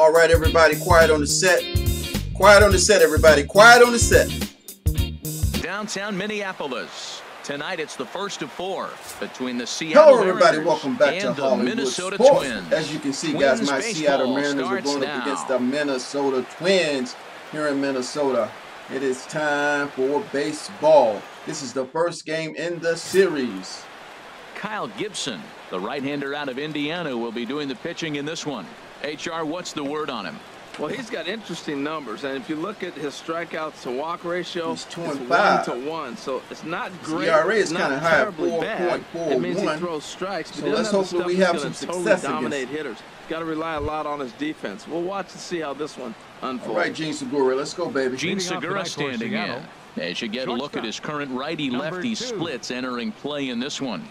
All right, everybody, quiet on the set. Quiet on the set, everybody. Quiet on the set. Downtown Minneapolis. Tonight it's the first of 4 between the Seattle Hello, everybody. Mariners Welcome back to and the Hollywood Minnesota Sports. Twins. As you can see, Twins guys, my Seattle Mariners are going now up against the Minnesota Twins here in Minnesota. It is time for baseball. This is the first game in the series. Kyle Gibson, the right-hander out of Indiana, will be doing the pitching in this one. HR, what's the word on him? Well, he's got interesting numbers, and if you look at his strikeouts to walk ratio, it's 1 to 1, so it's not great. The ERA is kind of high, terribly bad. It means he throws strikes, but so let's hope that we have some success dominate hitters. Got to rely a lot on his defense. We'll watch and see how this one unfolds. All right, Gene Segura, let's go, baby. Gene Segura standing in. As you get a look at his current righty-lefty splits entering play in this one.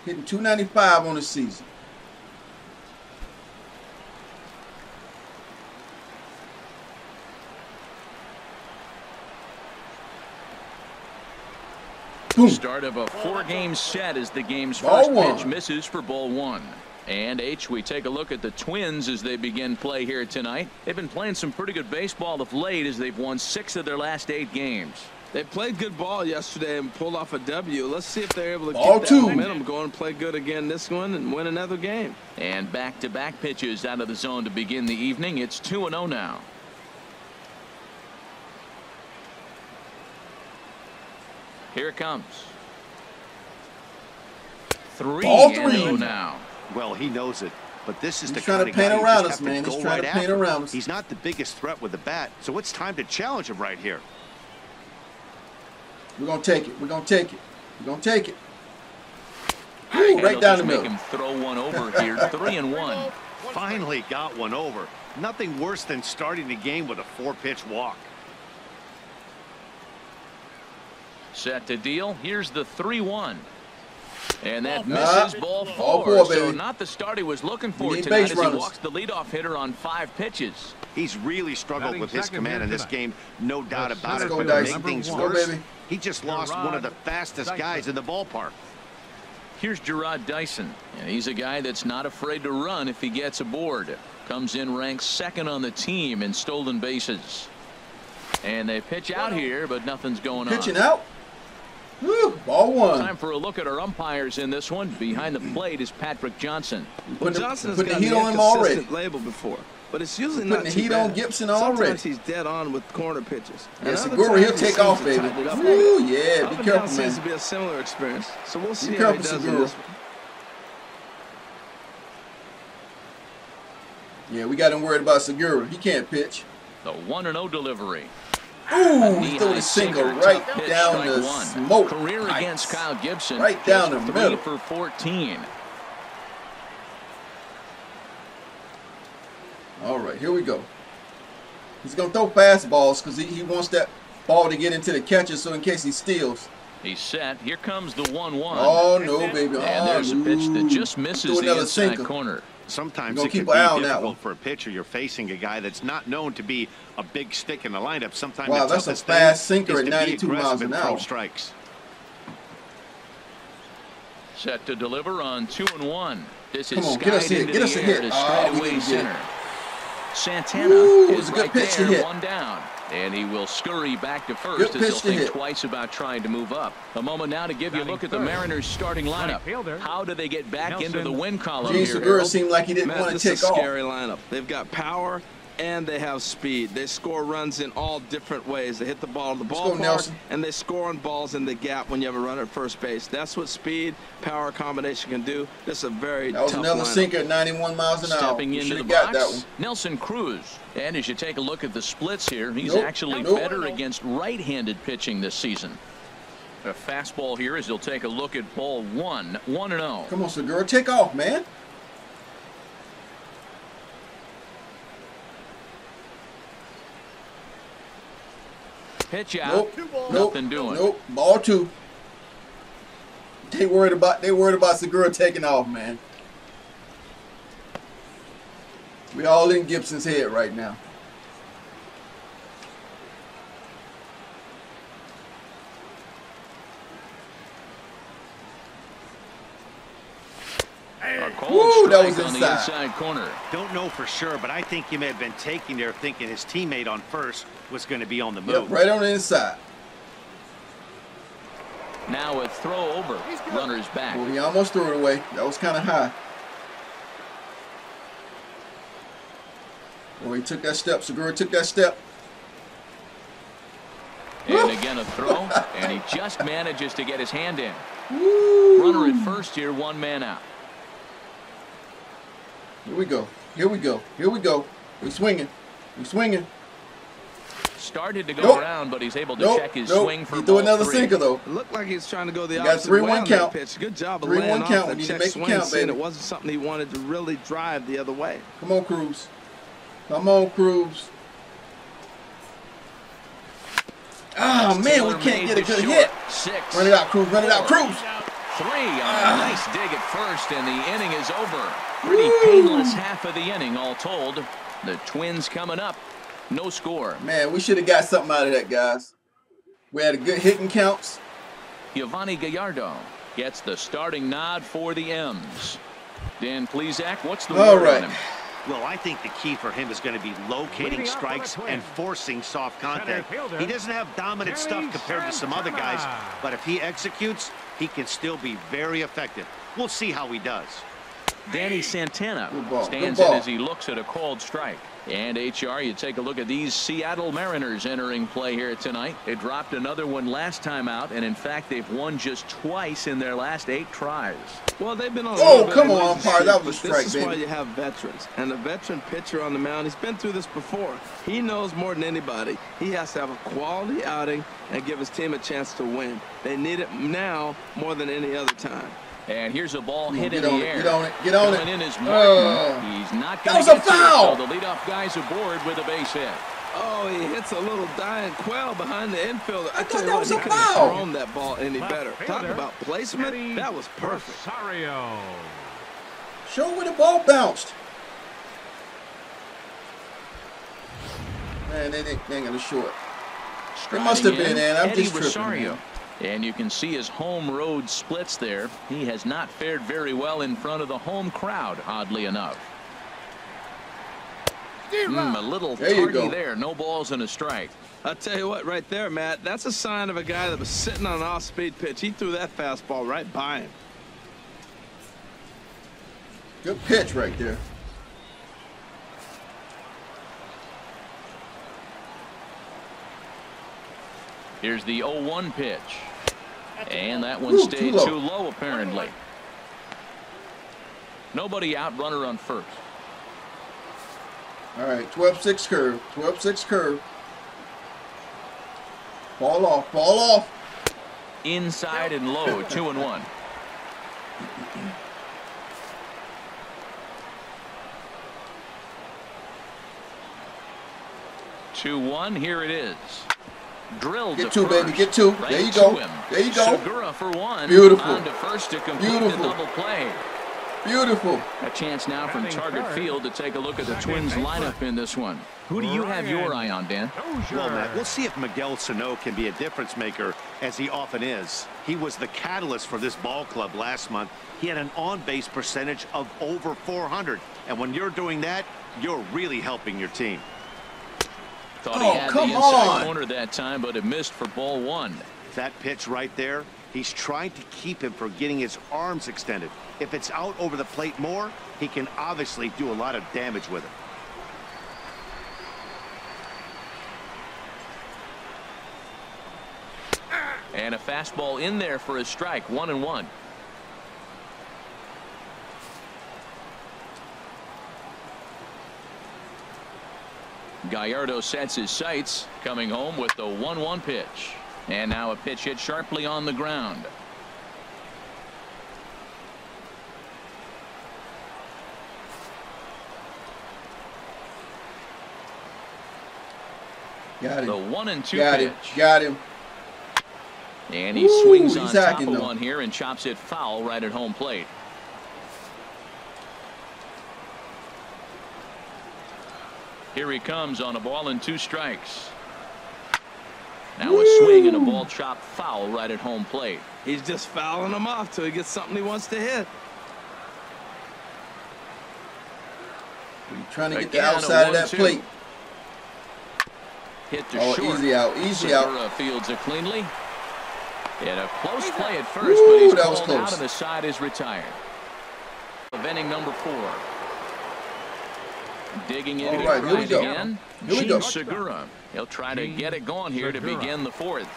Hitting .295 on the season. Boom. Start of a 4-game set as the game's first pitch misses for ball 1. And H, we take a look at the Twins as they begin play here tonight. They've been playing some pretty good baseball of late as they've won 6 of their last 8 games. They played good ball yesterday and pulled off a W. Let's see if they're able to keep that momentum going and play good again this one and win another game. And back-to-back pitches out of the zone to begin the evening. It's 2-0 now. Here it comes. 3-0 now. Well, he knows it, but this is the kind of paint around us, man. He's trying to paint around us. He's not the biggest threat with the bat, so it's time to challenge him right here. We're gonna take it. We're gonna take it. We're gonna take it. Ooh, right down the middle. Make him throw one over here. 3-1. Finally got one over. Nothing worse than starting the game with a 4-pitch walk. Set to deal. Here's the 3-1. And that misses ball 4. Baby. So not the start he was looking for tonight as he walks the leadoff hitter on 5 pitches. He's really struggled with his command in this game, no doubt about it. But to make things worse, he just lost one of the fastest guys in the ballpark. Here's Gerard Dyson. And he's a guy that's not afraid to run if he gets aboard. Comes in ranked 2nd on the team in stolen bases. And they pitch out here, but nothing's going on. Pitching out. Woo, ball 1. Time for a look at our umpires in this one. Behind the plate is Patrick Johnson. Well, Johnson has got the heat on him already. Label before, but it's usually not the heat on Gibson already. Sometimes he's dead on with corner pitches. Yeah, Segura, he'll take off, baby. Ooh, yeah, be careful, man. Seems to be a similar experience, so we'll see how he does in this one. Yeah, we got him worried about Segura. He can't pitch. The 1-0 delivery. Ooh, he threw the single right down the smoke. Career against Kyle Gibson. Right down the middle. 3 for 14. All right, here we go. He's going to throw fastballs because he wants that ball to get into the catcher so in case he steals. He's set. Here comes the 1-1. Oh, no, baby. And there's a pitch that just misses the inside corner. Sometimes it can be difficult for a pitcher. You're facing a guy that's not known to be a big stick in the lineup. Sometimes wow, that's a fast sinker at 92 miles an hour. Strikes. Set to deliver on 2-1. This is get us a hit. Get us a hit. Straightaway center. Santana is right there, 1 down. And he will scurry back to first as he'll think twice about trying to move up. A moment now to give you a look at the Mariners starting lineup. How do they get back into the win column here? Segura seemed like he didn't want to take off. This is a scary lineup. They've got power and they have speed. They score runs in all different ways. They hit the ball to the ballpark, and they score on balls in the gap when you have a runner at first base. That's what speed, power combination can do. This is a very tough lineup. That was another sinker at 91 miles an hour. Stepping into the box, Nelson Cruz. And as you take a look at the splits here, he's actually better against right-handed pitching this season. A fastball here as he'll take a look at ball 1, 1-0. Come on, Segura, take off, man. Pitch out. Nothing doing. Nope. Ball 2. They worried about Segura taking off, man. We all in Gibson's head right now. A cold that was on the inside corner. Don't know for sure, but I think he may have been taking there thinking his teammate on first was going to be on the move. Yep, right on the inside. Now a throw over. Runners back. Well, he almost threw it away. That was kind of high. Well, he took that step. Segura took that step. And again a throw, and he just manages to get his hand in. Woo. Runner at first here, 1 man out. Here we go. Here we go. Here we go. We swinging. We swinging. Started to go around, but he's able to check his swing for he threw another 3. sinker though. It looked like he was trying to go the opposite way 3-1 on count. that pitch. Good job of 3-1 laying off count. that We need to check make it swing, count, seeing baby. it wasn't something he wanted to really drive the other way. Come on, Cruz. Come on, Cruz. Oh, man, we can't get a good hit. 6. Run it out, Cruz. Run it out, Cruz. 3 on a nice dig at first, and the inning is over. Pretty painless half of the inning, all told. The Twins coming up. No score. Man, we should have got something out of that, guys. We had a good hitting counts. Giovanni Gallardo gets the starting nod for the M's. Dan Plesac, what's the word on him? Well, I think the key for him is going to be locating strikes and forcing soft contact. He doesn't have dominant stuff compared to some other guys, but if he executes, he can still be very effective. We'll see how he does. Danny Santana stands in as he looks at a called strike. And HR, you take a look at these Seattle Mariners entering play here tonight. They dropped another one last time out, and in fact, they've won just twice in their last 8 tries. Well, they've been on. Oh, come on, umpire. That was a strike, This is why you have veterans. And a veteran pitcher on the mound, he's been through this before. He knows more than anybody. He has to have a quality outing and give his team a chance to win. They need it now more than any other time. And here's a ball hit in the air. Get on it. Get on it. Coming in is Martin. He's not going to get to it. So the leadoff guy's aboard with a base hit. Oh, he hits a little dying quail behind the infielder. I tell you that what, was he a couldn't have foul. thrown that ball any better. Talk about placement. That was perfect. Show where the ball bounced. Man, they ain't going to show it. It must have been, man. I'm just tripping, man. And you can see his home road splits there. He has not fared very well in front of the home crowd, oddly enough. A little tardy there. No balls and a strike. I'll tell you what, right there, Matt, that's a sign of a guy that was sitting on an off-speed pitch. He threw that fastball right by him. Good pitch right there. Here's the 0-1 pitch. And that one stayed too low, apparently. Nobody out, runner on first. All right, 12-6 curve. 12-6 curve. Ball off. Ball off. Inside and low, 2-1. Here it is. Drilled Get to 2, baby. Get 2. Right there you go. There you go. Segura for 1. Beautiful. On to first to complete the double play. Beautiful. A chance now from Target Field to take a look at the Twins lineup in this one. Who do you have your eye on, Dan? Well, Matt, we'll see if Miguel Sano can be a difference maker, as he often is. He was the catalyst for this ball club last month. He had an on-base percentage of over 400. And when you're doing that, you're really helping your team. Thought he had the inside corner that time, but it missed for ball 1. That pitch right there, he's trying to keep him from getting his arms extended. If it's out over the plate more, he can obviously do a lot of damage with it. And a fastball in there for a strike, 1-1. Gallardo sets his sights, coming home with the 1-1 pitch. And now a pitch hit sharply on the ground. Got him. The 1-2 pitch. Got him. And he swings on top of one here and chops it foul right at home plate. Here he comes on a ball and 2 strikes. Now a swing and a ball chopped foul right at home plate. He's just fouling him off till he gets something he wants to hit. Trying to get the outside of that plate. Hit to short. Easy out, easy out. Fields it cleanly. And a close play at first, but he's called out and the side is retired. Of inning number 4. Digging into it here we go. Again. Here we go. Segura. He'll try to get it going here to begin the 4th.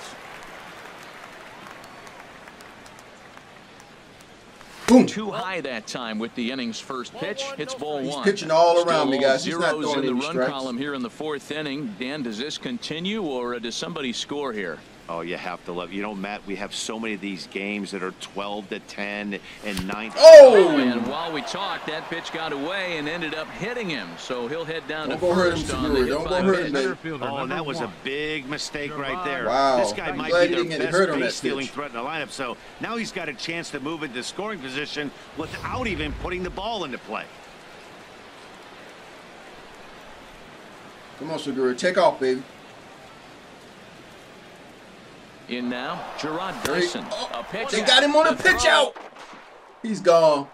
Boom. Too high that time with the inning's first pitch. Hits ball 1. He's pitching all around me, guys. He's not Zeros throwing in the any run strikes. column here in the 4th inning. Dan, does this continue or does somebody score here? Oh, you have to love. You know, Matt, we have so many of these games that are 12-10 and 9. Oh! And while we talked, that pitch got away and ended up hitting him. So he'll head down to Don't first go hurt him, on the Don't go hurt him, man. Oh, and that was a big mistake right there. Wow. This guy might Glad be he their didn't get best hurt on that base stealing pitch. threat in the lineup. So now he's got a chance to move into scoring position without even putting the ball into play. Come on, Segura. Take off, baby. In now, Gerard Dyson. A pitch. They got him on a pitch out. He's gone.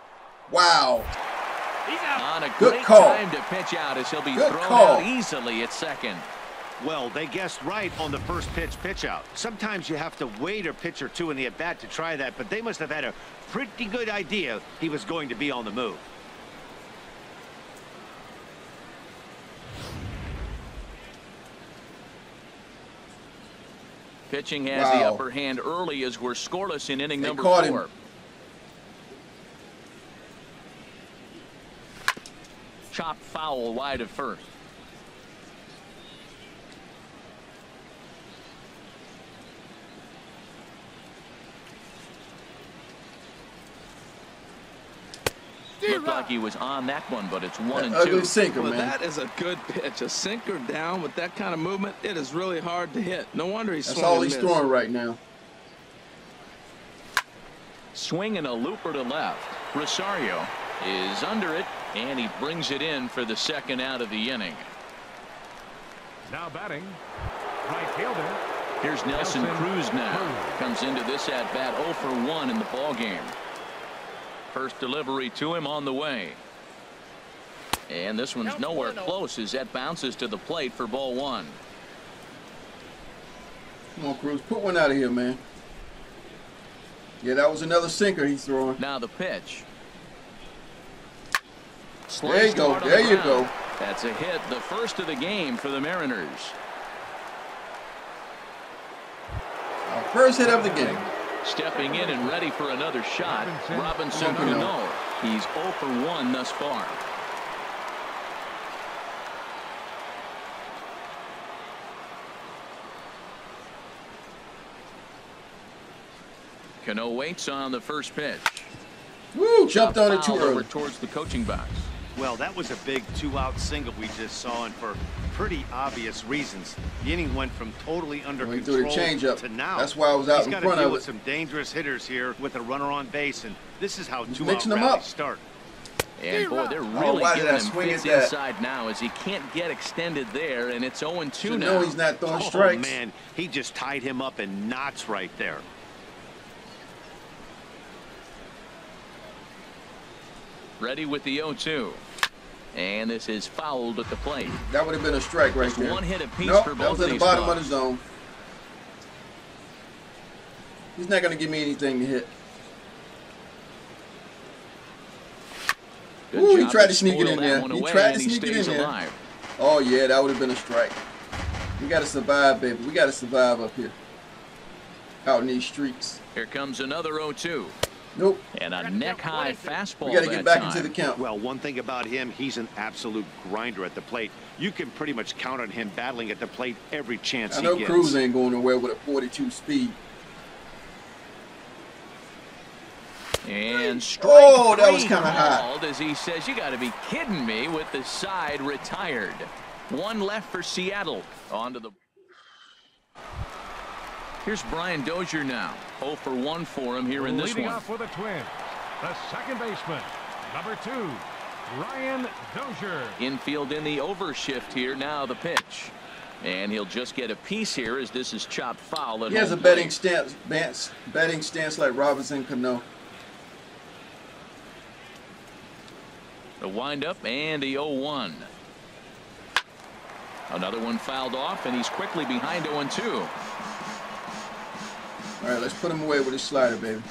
Wow. On a Good great call. time to pitch out as he'll be Good thrown call. out easily at second. Well, they guessed right on the first pitch out. Sometimes you have to wait a pitch or two in the at-bat to try that, but they must have had a pretty good idea he was going to be on the move. Pitching has the upper hand early as we're scoreless in inning number 4. Chopped foul wide of first. Looked like he was on that one, but it's 1 and 2. Ugly sinker, well, man. That is a good pitch. A sinker down with that kind of movement, it is really hard to hit. No wonder he's That's all he's throwing right now. Swinging a looper to left. Rosario is under it, and he brings it in for the second out of the inning. Now batting, right fielder. Here's Nelson Cruz now. Comes into this at bat 0 for 1 in the ball game. First delivery to him on the way. And this one's nowhere close as that bounces to the plate for ball 1. Come on, Cruz. Put one out of here, man. Yeah, that was another sinker he's throwing. Now the pitch. There you go. There you go. That's a hit, the first of the game for the Mariners. Our first hit of the game. Stepping in and ready for another shot, Robinson Cano. He's 0 for 1 thus far. Cano waits on the first pitch. Woo! Jumped on it too early. Over towards the coaching box. Well, that was a big 2-out single we just saw, and for pretty obvious reasons. The inning went from totally under control to now. That's why I was out in front of it. He's got to deal with some dangerous hitters here with a runner on base, and this is how 2-out rallies start. And boy, they're really giving him fits inside now as he can't get extended there, and it's 0-2 now. No, he's not throwing strikes. Oh, man, he just tied him up in knots right there. Ready with the 0-2. And this is fouled at the plate. That would have been a strike right there. One hit apiece nope, for both that was of at the these bottom clubs. of the zone. He's not going to give me anything to hit. Ooh, he tried to sneak it in there. He tried to sneak it in there. Oh, yeah, that would have been a strike. We got to survive, baby. We got to survive up here. Out in these streets. Here comes another 0-2. Nope. And a neck-high fastball. We got to get back into the count. Well, one thing about him, he's an absolute grinder at the plate. You can pretty much count on him battling at the plate every chance he gets. I know Cruz ain't going nowhere with a 42 speed. And strike that was kind of high. As he says, you got to be kidding me, with the side retired. One left for Seattle. On to the... Here's Brian Dozier now. 0 for 1 for him here in this one. Leading off for the Twins, the second baseman, number 2, Brian Dozier. Infield in the overshift here. Now the pitch. And he'll just get a piece here as this is chopped foul. He has a betting stance like Robinson Cano. The windup and the 0-1. Another one fouled off, and he's quickly behind 0-2. All right, let's put him away with his slider, baby.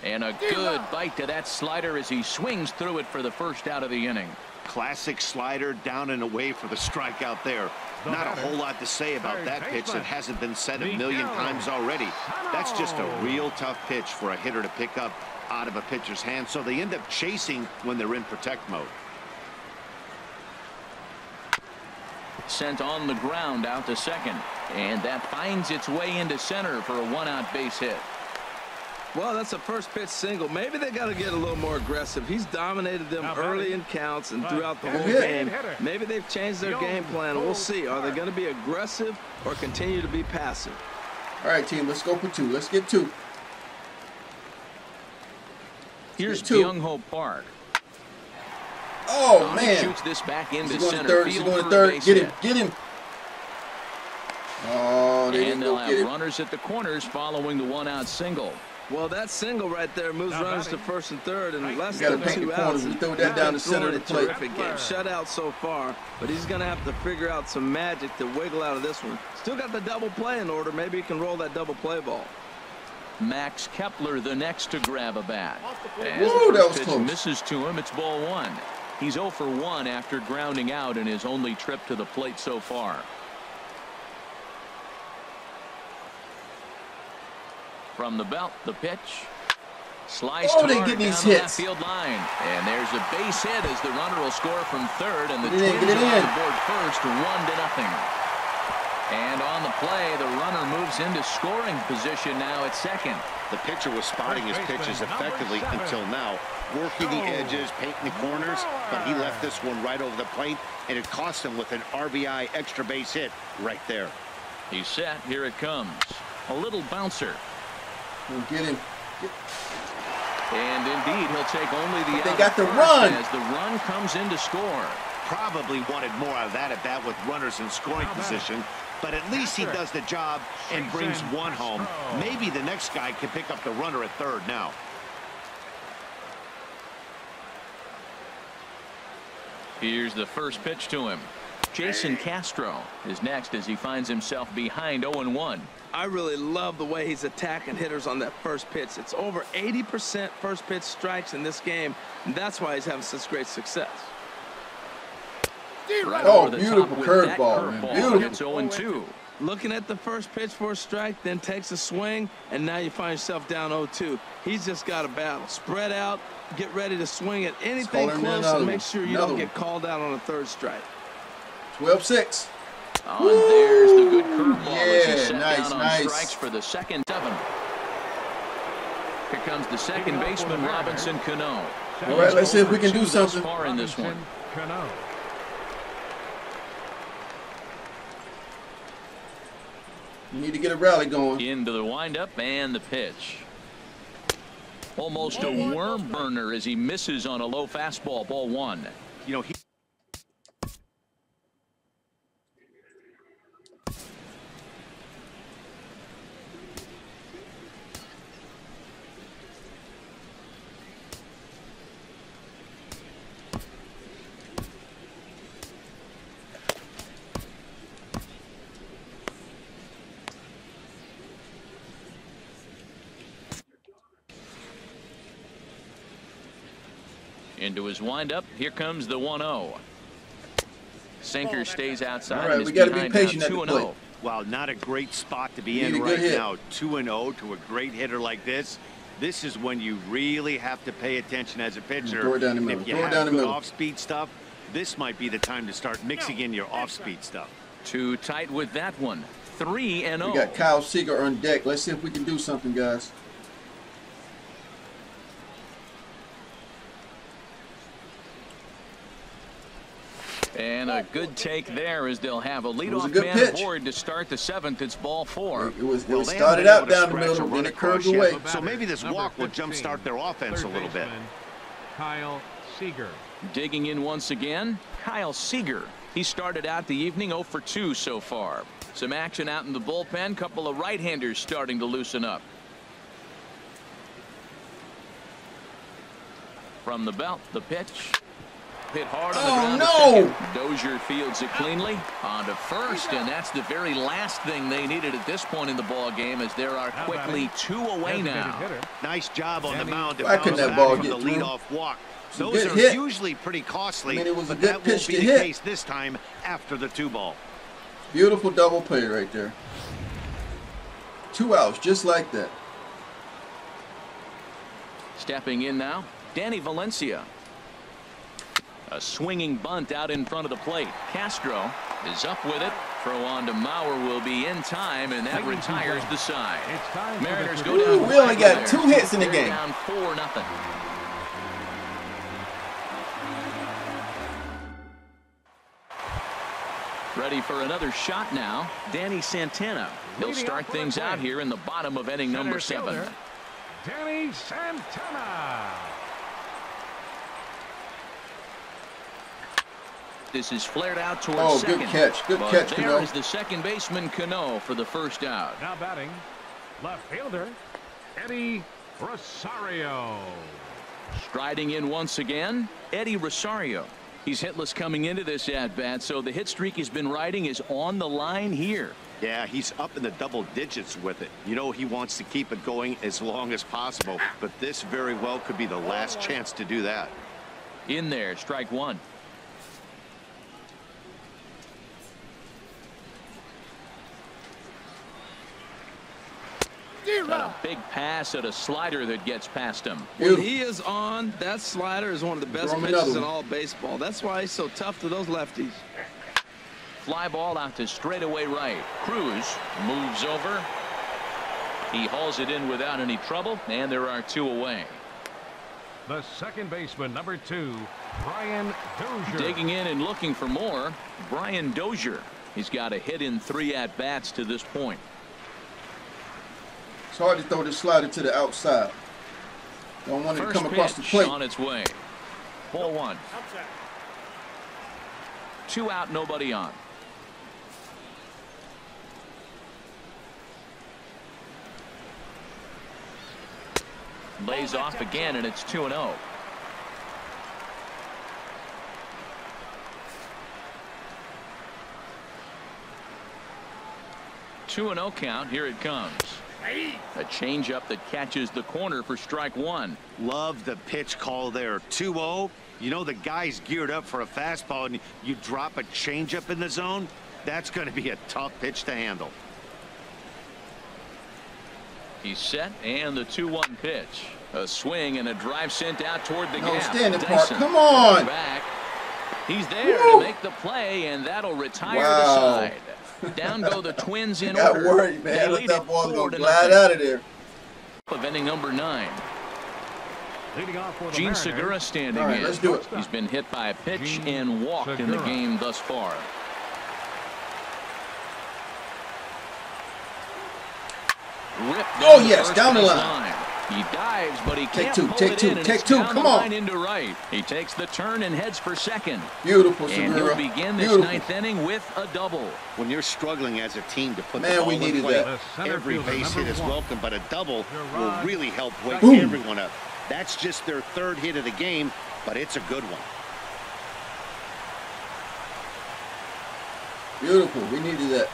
And a good bite to that slider as he swings through it for the first out of the inning. Classic slider, down and away for the strikeout there. Not a whole lot to say about that pitch that hasn't been said a million times already. That's just a real tough pitch for a hitter to pick up out of a pitcher's hand, so they end up chasing when they're in protect mode. Sent on the ground out to second, and that finds its way into center for a 1-out base hit. Well, that's a first pitch single. Maybe they got to get a little more aggressive. He's dominated them early in counts and throughout the whole game. Maybe they've changed their game plan. We'll see. Are they going to be aggressive or continue to be passive? All right, team, let's go for 2. Let's get 2. Here's Byung-ho Park. Oh, man. Shoots this back into center field. He's going to third. Get him. Oh, and they'll have runners at the corners following the 1-out single. Well, that single right there moves runners to first and third, and less than 2 outs. We throw that down the center of the plate. Terrific game. Shutout so far, but he's going to have to figure out some magic to wiggle out of this one. Still got the double play in order. Maybe he can roll that double play ball. Max Kepler the next to grab a bat. As Woo, the that was pitch close. misses to him, it's ball 1. He's 0 for 1 after grounding out in his only trip to the plate so far. From the belt, the pitch. Sliced hard down the left field line. And there's a base hit as the runner will score from third, and the Twins are on the board first, 1-0. And on the play, the runner moves into scoring position now at second. The pitcher was spotting his pitches effectively until now, working the edges, painting the corners, but he left this one right over the plate, and it cost him with an RBI extra base hit right there. He's set. Here it comes. A little bouncer. We'll get him. And indeed, he'll take only the out. They got the run. As the run comes in to score. Probably wanted more out of that at bat with runners in scoring position, but at least he does the job and brings one home. Maybe the next guy can pick up the runner at third now. Here's the first pitch to him. Jason Castro is next as he finds himself behind 0-1. I really love the way he's attacking hitters on that first pitch. It's over 80% first pitch strikes in this game, and that's why he's having such great success. Right beautiful curveball, man. Beautiful. It's 0-2. Looking at the first pitch for a strike, then takes a swing, and now you find yourself down 0-2. He's just got a battle. Spread out, get ready to swing at anything close, and make sure you don't get called out on a third strike. 12-6. Oh, and there's the good curveball. Yeah, nice. Strikes for the second 7. Here comes the second baseman, Robinson Cano. All right, let's see if we can do something. Far in this one. You need to get a rally going. Into the windup and the pitch. Almost a worm burner as he misses on a low fastball. Ball 1. You know, he into his windup. Here comes the 1-0. Sinker stays outside. All right, we got to be patient at the plate. Wow, not a great spot to be in right now. 2-0 to a great hitter like this. This is when you really have to pay attention as a pitcher. Throw it down the middle. If you have good off-speed stuff, this might be the time to start mixing in your off-speed stuff. Too tight with that one. 3-0. We got Kyle Seager on deck. Let's see if we can do something, guys. And a good take there as they'll have a leadoff man aboard to start the 7th. It's ball 4. It started out down the middle, then it curved away. So maybe this walk will jumpstart their offense a little bit. Kyle Seager. Digging in once again, Kyle Seager. He started out the evening 0 for 2 so far. Some action out in the bullpen. Couple of right-handers starting to loosen up. From the belt, the pitch. Hit hard on the ground. No! Dozier fields it cleanly on to first, and that's the very last thing they needed at this point in the ball game, as there are quickly 2 away now. Nice job on the mound to bounce back from the through? leadoff walk. Those are hit. usually pretty costly, I mean, it was a but good that pitch won't be to the hit. case this time after the 2-ball. Beautiful double play right there. 2 outs, just like that. Stepping in now, Danny Valencia. A swinging bunt out in front of the plate. Castro is up with it. Throw on to Mauer will be in time, and that retires the side. Mariners go down. We only got 2 hits in the game. Down 4-0. Ready for another shot now, Danny Santana. He'll start things out here in the bottom of inning number 7. Danny Santana. This is flared out towards second. Good catch. Good but catch, there Cano. is the second baseman, Cano, for the first out. Now batting, left fielder, Eddie Rosario. Striding in once again, Eddie Rosario. He's hitless coming into this at-bat, so the hit streak he's been riding is on the line here. Yeah, he's up in the double digits with it. You know he wants to keep it going as long as possible, but this very well could be the last chance to do that. In there, strike 1. Got a big pass at a slider that gets past him. When he is on, that slider is one of the best pitches in all baseball. That's why he's so tough to those lefties. Fly ball out to straightaway right. Cruz moves over. He hauls it in without any trouble, and there are 2 away. The second baseman, number 2, Brian Dozier. Digging in and looking for more, Brian Dozier. He's got a hit in 3 at-bats to this point. It's hard to throw this slider to the outside. Don't want it to come across the plate. On its way. Ball 1. 2 out, nobody on. Lays off again, and it's 2-0. Two-0 count. Here it comes. A changeup that catches the corner for strike 1. Love the pitch call there. 2-0. You know the guy's geared up for a fastball, and you drop a changeup in the zone. That's going to be a tough pitch to handle. He's set, and the 2-1 pitch. A swing and a drive sent out toward the gap. Standing part. Come on. Back. He's there to make the play, and that'll retire the side. Down go the Twins in order. Got worried, man. I thought that ball was going to glide out of there. Of inning number 9. Gene Segura standing in. Let's do it. He's been hit by a pitch and walked in the game thus far. Oh yes, down the line. He dives, but he can't pull it in, and take it's two. down Come the on. line into right. He takes the turn and heads for second. Beautiful, and Segura. he'll begin this 9th inning with a double. When you're struggling as a team to put the Man, ball we needed in play, that. every base hit is welcome, but a double will really help wake Boom. everyone up. That's just their 3rd hit of the game, but it's a good one. Beautiful. We needed that.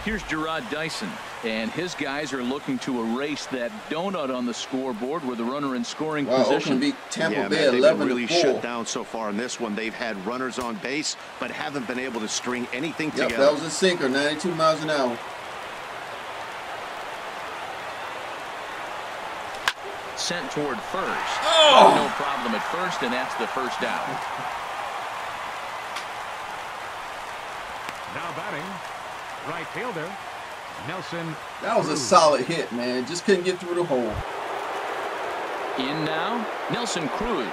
Here's Gerard Dyson, and his guys are looking to erase that donut on the scoreboard with a runner in scoring position. Oakland beat Tampa Bay they've 11-4. been really shut down so far in this one. They've had runners on base, but haven't been able to string anything together. That was a sinker, 92 miles an hour. Sent toward first. Oh! No problem at first, and that's the first out. Now batting, right fielder, Nelson. That was a solid hit, man. Just couldn't get through the hole. In now, Nelson Cruz.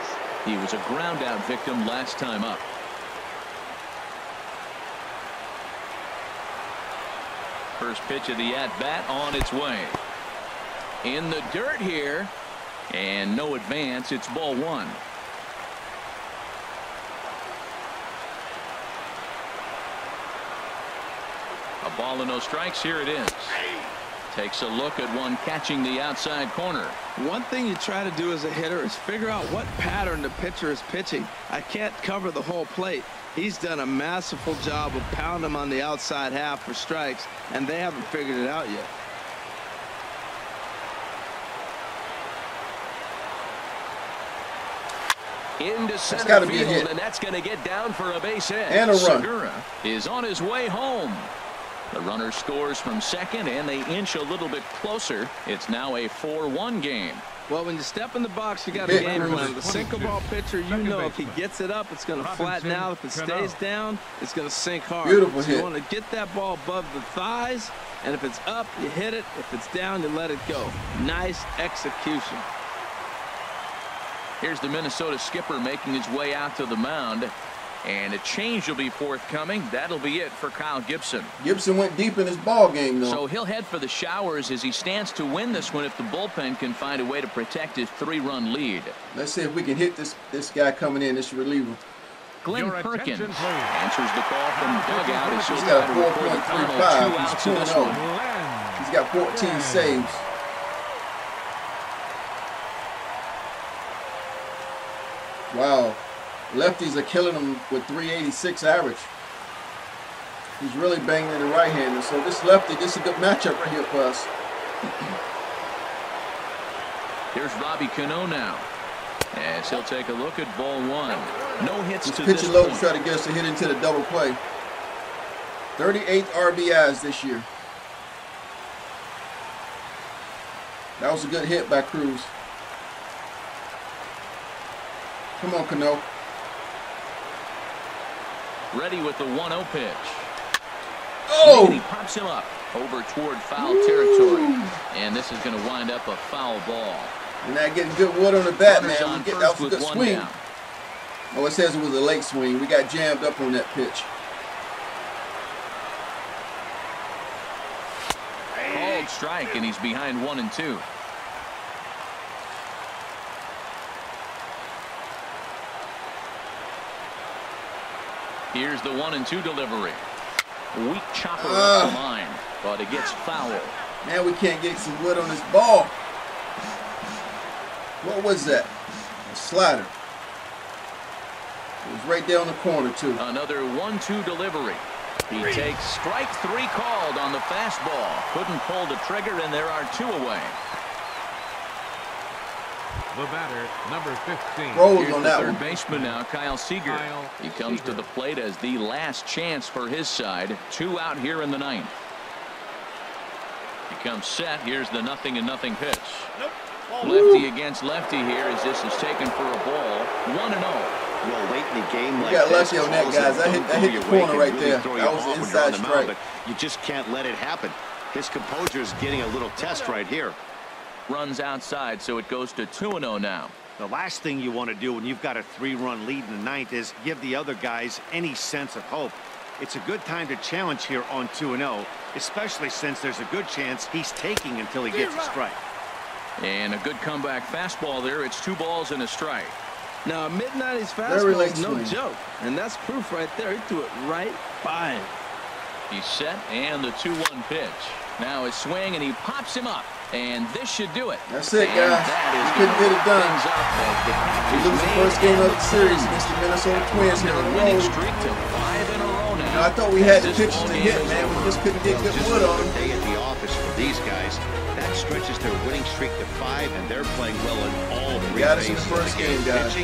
He was a ground out victim last time up. First pitch of the at-bat on its way. In the dirt here, and no advance. It's ball 1. A ball and no strikes. Here it is. Takes a look at one catching the outside corner. One thing you try to do as a hitter is figure out what pattern the pitcher is pitching. I can't cover the whole plate. He's done a masterful job of pounding him on the outside half for strikes, and they haven't figured it out yet. Into center field, and that's going to get down for a base hit. And a run. Segura is on his way home. The runner scores from second, and they inch a little bit closer. It's now a 4-1 game. Well, when you step in the box, you got a game plan. The sinker ball pitcher, you know if he gets it up, it's going to flatten out. If it stays down, it's going to sink hard. Beautiful so hit. You want to get that ball above the thighs, and if it's up, you hit it. If it's down, you let it go. Nice execution. Here's the Minnesota skipper making his way out to the mound. And a change will be forthcoming. That'll be it for Kyle Gibson. Gibson went deep in his ball game, though. So he'll head for the showers as he stands to win this one if the bullpen can find a way to protect his 3-run lead. Let's see if we can hit this guy coming in, this reliever. Glenn Perkins answers the call from the dugout. He's got a 4.35. He's 2-0. He's got 14 saves. Wow. Lefties are killing him with 386 average. He's really banging in the right-hander. So this lefty, this is a good matchup right here for us. Here's Robbie Cano now. As he'll take a look at ball one. No hits to this pitching low to try to get us to hit into the double play. 38 RBIs this year. That was a good hit by Cruz. Come on, Cano. Ready with the 1-0 pitch. Oh! And he pops him up over toward foul territory. And this is going to wind up a foul ball. And that getting good wood on the bat, man. That was a good swing. Down. Oh, it says it was a late swing. We got jammed up on that pitch. Called strike, and he's behind 1-2. Here's the 1-2 delivery. Weak chopper up the line, but it gets foul. Man, we can't get some wood on this ball. What was that? A slider. It was right there on the corner, too. Another 1-2 delivery. He takes strike 3 called on the fastball. Couldn't pull the trigger, and there are 2 away. The batter, number 15. Rolls on that one. Third baseman now, Kyle Seager. He comes to the plate as the last chance for his side. 2 out here in the 9th. He comes set. Here's the 0-0 pitch. Nope. Lefty against lefty here as this is taken for a ball. 1-0. Well, late in the game, we got lefty on that, guys. I hit the corner right there. That was an inside strike. But you just can't let it happen. His composure is getting a little test right here. Runs outside, so it goes to 2-0 now. The last thing you want to do when you've got a 3-run lead in the 9th is give the other guys any sense of hope. It's a good time to challenge here on 2-0, especially since there's a good chance he's taking until he gets a strike. And a good comeback fastball there. It's 2 balls and a strike. Now, a mid-90s fastball is no joke, and that's proof right there. He threw it right by him. He's set, and the 2-1 pitch. Now his swing, and he pops him up. And this should do it. That's it, guys. We couldn't get it done. We lose the first game of the series against the Minnesota Twins here on the road. Streak to 5 in a row now. Now, I thought we had the pitches to hit, man. We just couldn't get good wood on them. Day at the office for these guys. That stretches their winning streak to 5, and they're playing well in all 3 got us in the first game, guys.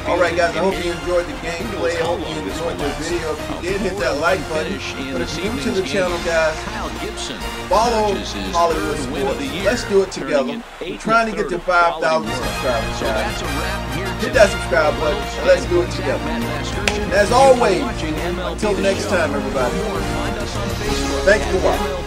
All right, guys, I hope you enjoyed the gameplay. I hope you enjoyed the video. If you did, hit that like button. But if you're new to the channel, guys, follow Hollywood Sports. Let's do it together. We're trying to get to 5,000 subscribers, guys. Hit that subscribe button. Let's do it together. And as always, until next time, everybody, thanks for watching.